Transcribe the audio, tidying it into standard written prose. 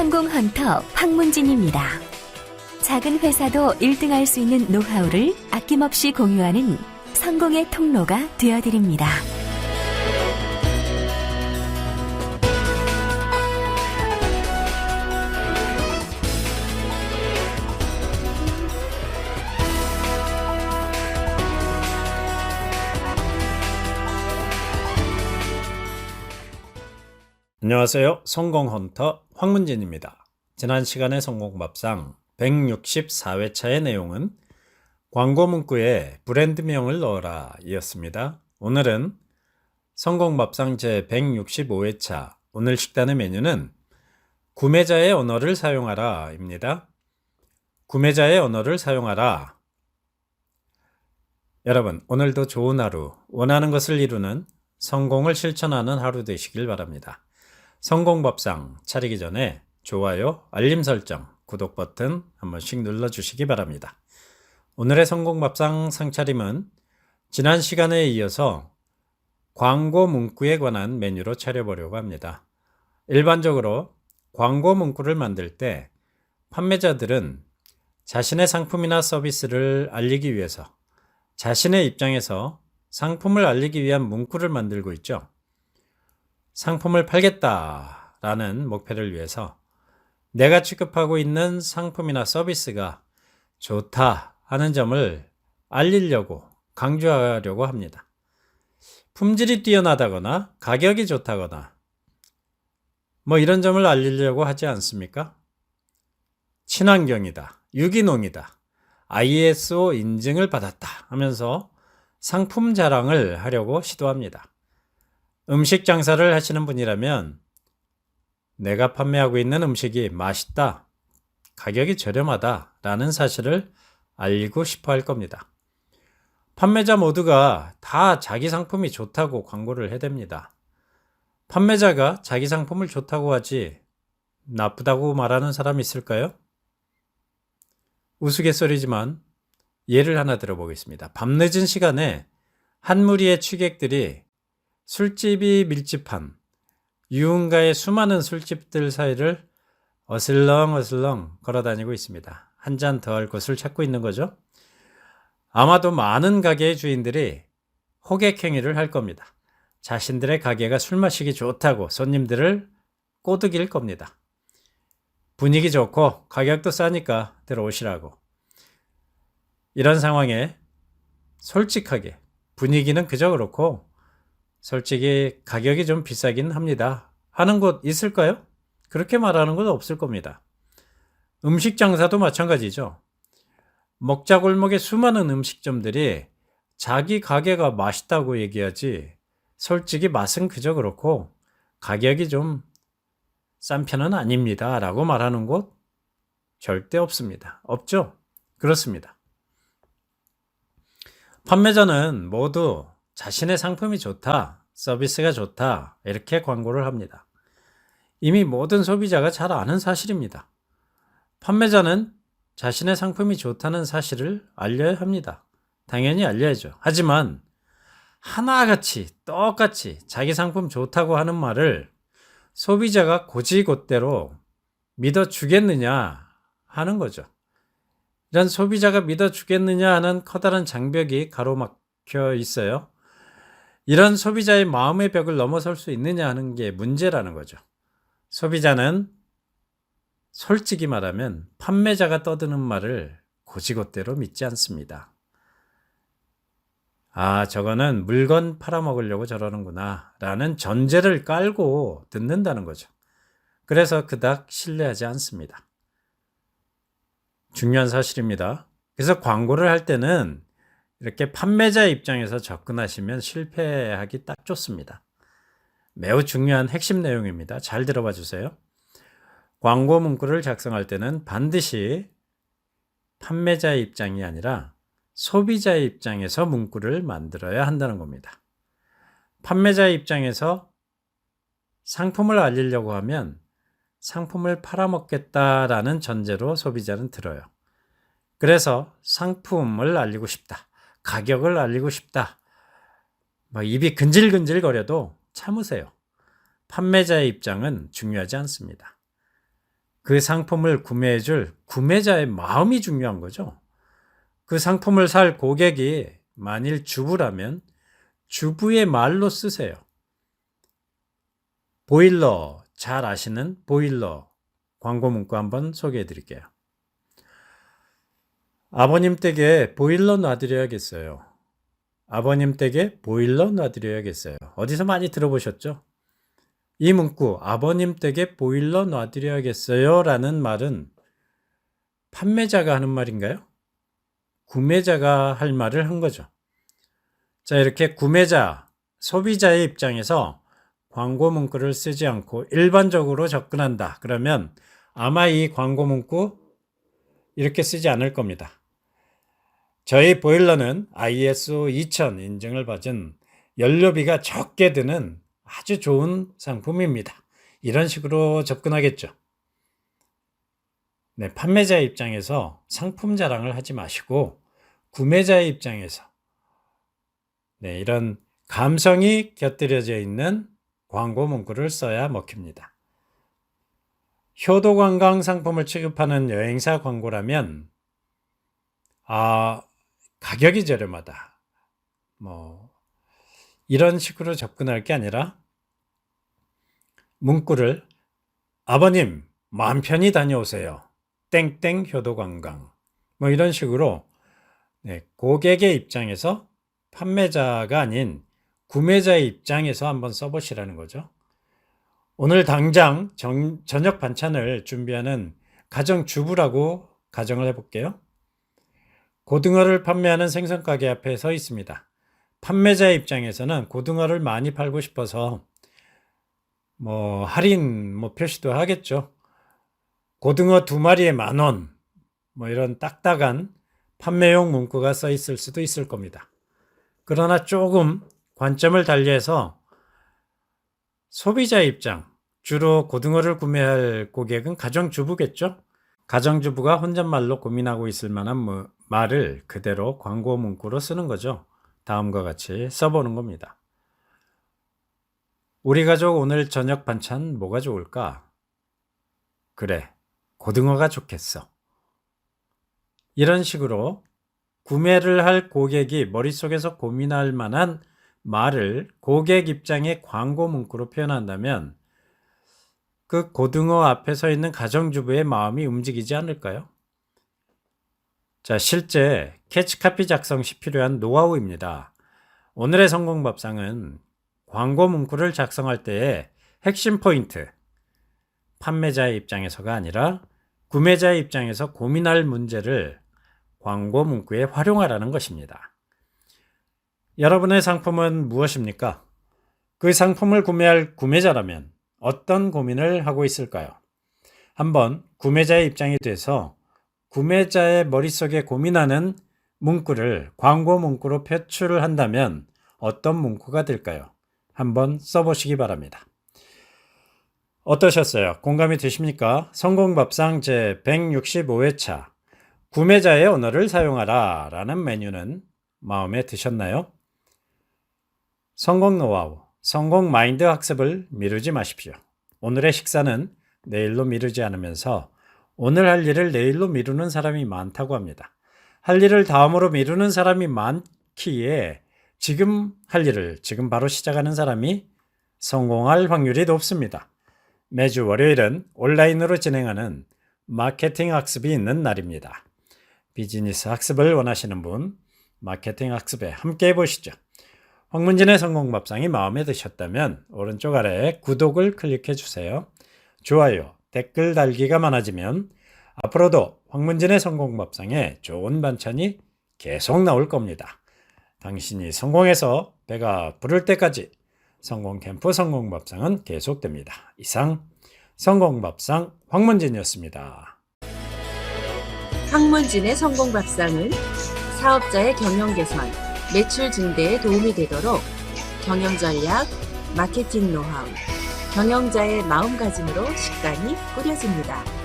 성공 헌터 황문진입니다. 작은 회사도 1등할 수 있는 노하우를 아낌없이 공유하는 성공의 통로가 되어드립니다. 안녕하세요. 성공헌터 황문진입니다. 지난 시간의 성공밥상 164회차의 내용은 광고 문구에 브랜드명을 넣어라 이었습니다. 오늘은 성공밥상 제 165회차 오늘 식단의 메뉴는 구매자의 언어를 사용하라 입니다. 구매자의 언어를 사용하라. 여러분, 오늘도 좋은 하루, 원하는 것을 이루는 성공을 실천하는 하루 되시길 바랍니다. 성공밥상 차리기 전에 좋아요, 알림 설정, 구독 버튼 한 번씩 눌러주시기 바랍니다. 오늘의 성공밥상 상차림은 지난 시간에 이어서 광고 문구에 관한 메뉴로 차려보려고 합니다. 일반적으로 광고 문구를 만들 때 판매자들은 자신의 상품이나 서비스를 알리기 위해서 자신의 입장에서 상품을 알리기 위한 문구를 만들고 있죠. 상품을 팔겠다라는 목표를 위해서 내가 취급하고 있는 상품이나 서비스가 좋다 하는 점을 알리려고 강조하려고 합니다. 품질이 뛰어나다거나 가격이 좋다거나 이런 점을 알리려고 하지 않습니까? 친환경이다, 유기농이다, ISO 인증을 받았다 하면서 상품 자랑을 하려고 시도합니다. 음식 장사를 하시는 분이라면 내가 판매하고 있는 음식이 맛있다, 가격이 저렴하다 라는 사실을 알리고 싶어 할 겁니다. 판매자 모두가 다 자기 상품이 좋다고 광고를 해댑니다. 판매자가 자기 상품을 좋다고 하지 나쁘다고 말하는 사람이 있을까요? 우스갯소리지만 예를 하나 들어보겠습니다. 밤늦은 시간에 한 무리의 취객들이 술집이 밀집한 유흥가의 수많은 술집들 사이를 어슬렁어슬렁 걸어다니고 있습니다. 한 잔 더 할 곳을 찾고 있는 거죠. 아마도 많은 가게의 주인들이 호객행위를 할 겁니다. 자신들의 가게가 술 마시기 좋다고 손님들을 꼬드길 겁니다. 분위기 좋고 가격도 싸니까 들어오시라고. 이런 상황에 솔직하게 분위기는 그저 그렇고 솔직히 가격이 좀 비싸긴 합니다 하는 곳 있을까요? 그렇게 말하는 곳 없을 겁니다. 음식 장사도 마찬가지죠. 먹자골목의 수많은 음식점들이 자기 가게가 맛있다고 얘기하지 솔직히 맛은 그저 그렇고 가격이 좀 싼 편은 아닙니다 라고 말하는 곳 절대 없습니다. 없죠? 그렇습니다. 판매자는 모두 자신의 상품이 좋다, 서비스가 좋다 이렇게 광고를 합니다. 이미 모든 소비자가 잘 아는 사실입니다. 판매자는 자신의 상품이 좋다는 사실을 알려야 합니다. 당연히 알려야죠. 하지만 하나같이 똑같이 자기 상품 좋다고 하는 말을 소비자가 곧이곧대로 믿어주겠느냐 하는 거죠. 이런 소비자가 믿어주겠느냐 하는 커다란 장벽이 가로막혀 있어요. 이런 소비자의 마음의 벽을 넘어설 수 있느냐 하는 게 문제라는 거죠. 소비자는 솔직히 말하면 판매자가 떠드는 말을 곧이곧대로 믿지 않습니다. 아, 저거는 물건 팔아먹으려고 저러는구나 라는 전제를 깔고 듣는다는 거죠. 그래서 그닥 신뢰하지 않습니다. 중요한 사실입니다. 그래서 광고를 할 때는 이렇게 판매자 입장에서 접근하시면 실패하기 딱 좋습니다. 매우 중요한 핵심 내용입니다. 잘 들어봐 주세요. 광고 문구를 작성할 때는 반드시 판매자의 입장이 아니라 소비자의 입장에서 문구를 만들어야 한다는 겁니다. 판매자의 입장에서 상품을 알리려고 하면 상품을 팔아먹겠다라는 전제로 소비자는 들어요. 그래서 상품을 알리고 싶다, 가격을 알리고 싶다, 입이 근질근질 거려도 참으세요. 판매자의 입장은 중요하지 않습니다. 그 상품을 구매해줄 구매자의 마음이 중요한 거죠. 그 상품을 살 고객이 만일 주부라면 주부의 말로 쓰세요. 보일러, 잘 아시는 보일러 광고 문구 한번 소개해 드릴게요. 아버님 댁에 보일러 놔드려야겠어요. 아버님 댁에 보일러 놔드려야겠어요. 어디서 많이 들어보셨죠? 이 문구, 아버님 댁에 보일러 놔드려야겠어요 라는 말은 판매자가 하는 말인가요? 구매자가 할 말을 한 거죠. 자, 이렇게 구매자, 소비자의 입장에서 광고 문구를 쓰지 않고 일반적으로 접근한다. 그러면 아마 이 광고 문구 이렇게 쓰지 않을 겁니다. 저희 보일러는 ISO 2000 인증을 받은 연료비가 적게 드는 아주 좋은 상품입니다. 이런 식으로 접근하겠죠. 네, 판매자의 입장에서 상품 자랑을 하지 마시고 구매자의 입장에서 네, 이런 감성이 곁들여져 있는 광고 문구를 써야 먹힙니다. 효도관광 상품을 취급하는 여행사 광고라면 가격이 저렴하다. 이런 식으로 접근할 게 아니라 문구를 아버님 마음 편히 다녀오세요. 땡땡 효도관광 이런 식으로 고객의 입장에서 판매자가 아닌 구매자의 입장에서 한번 써보시라는 거죠. 오늘 당장 저녁 반찬을 준비하는 가정주부라고 가정을 해볼게요. 고등어를 판매하는 생선가게 앞에 서 있습니다. 판매자의 입장에서는 고등어를 많이 팔고 싶어서 할인 표시도 하겠죠. 고등어 2마리에 10,000원 이런 딱딱한 판매용 문구가 써 있을 수도 있을 겁니다. 그러나 조금 관점을 달리해서 소비자의 입장, 주로 고등어를 구매할 고객은 가정주부겠죠. 가정주부가 혼잣말로 고민하고 있을 만한 말을 그대로 광고 문구로 쓰는 거죠. 다음과 같이 써보는 겁니다. 우리 가족 오늘 저녁 반찬 뭐가 좋을까? 그래, 고등어가 좋겠어. 이런 식으로 구매를 할 고객이 머릿속에서 고민할 만한 말을 고객 입장의 광고 문구로 표현한다면 그 고등어 앞에 서 있는 가정주부의 마음이 움직이지 않을까요? 자, 실제 캐치카피 작성 시 필요한 노하우입니다. 오늘의 성공밥상은 광고 문구를 작성할 때의 핵심 포인트, 판매자의 입장에서가 아니라 구매자의 입장에서 고민할 문제를 광고 문구에 활용하라는 것입니다. 여러분의 상품은 무엇입니까? 그 상품을 구매할 구매자라면 어떤 고민을 하고 있을까요? 한번 구매자의 입장이 돼서 구매자의 머릿속에 고민하는 문구를 광고 문구로 표출을 한다면 어떤 문구가 될까요? 한번 써보시기 바랍니다. 어떠셨어요? 공감이 되십니까? 성공밥상 제165회차 구매자의 언어를 사용하라 라는 메뉴는 마음에 드셨나요? 성공 노하우, 성공 마인드 학습을 미루지 마십시오. 오늘의 식사는 내일로 미루지 않으면서 오늘 할 일을 내일로 미루는 사람이 많다고 합니다. 할 일을 다음으로 미루는 사람이 많기에 지금 할 일을 지금 바로 시작하는 사람이 성공할 확률이 높습니다. 매주 월요일은 온라인으로 진행하는 마케팅 학습이 있는 날입니다. 비즈니스 학습을 원하시는 분, 마케팅 학습에 함께 해보시죠. 황문진의 성공밥상이 마음에 드셨다면 오른쪽 아래에 구독을 클릭해 주세요. 좋아요, 댓글 달기가 많아지면 앞으로도 황문진의 성공밥상에 좋은 반찬이 계속 나올 겁니다. 당신이 성공해서 배가 부를 때까지 성공캠프 성공밥상은 계속됩니다. 이상 성공밥상 황문진이었습니다. 황문진의 성공밥상은 사업자의 경영 개선, 매출 증대에 도움이 되도록 경영 전략, 마케팅 노하우, 경영자의 마음가짐으로 식단이 꾸려집니다.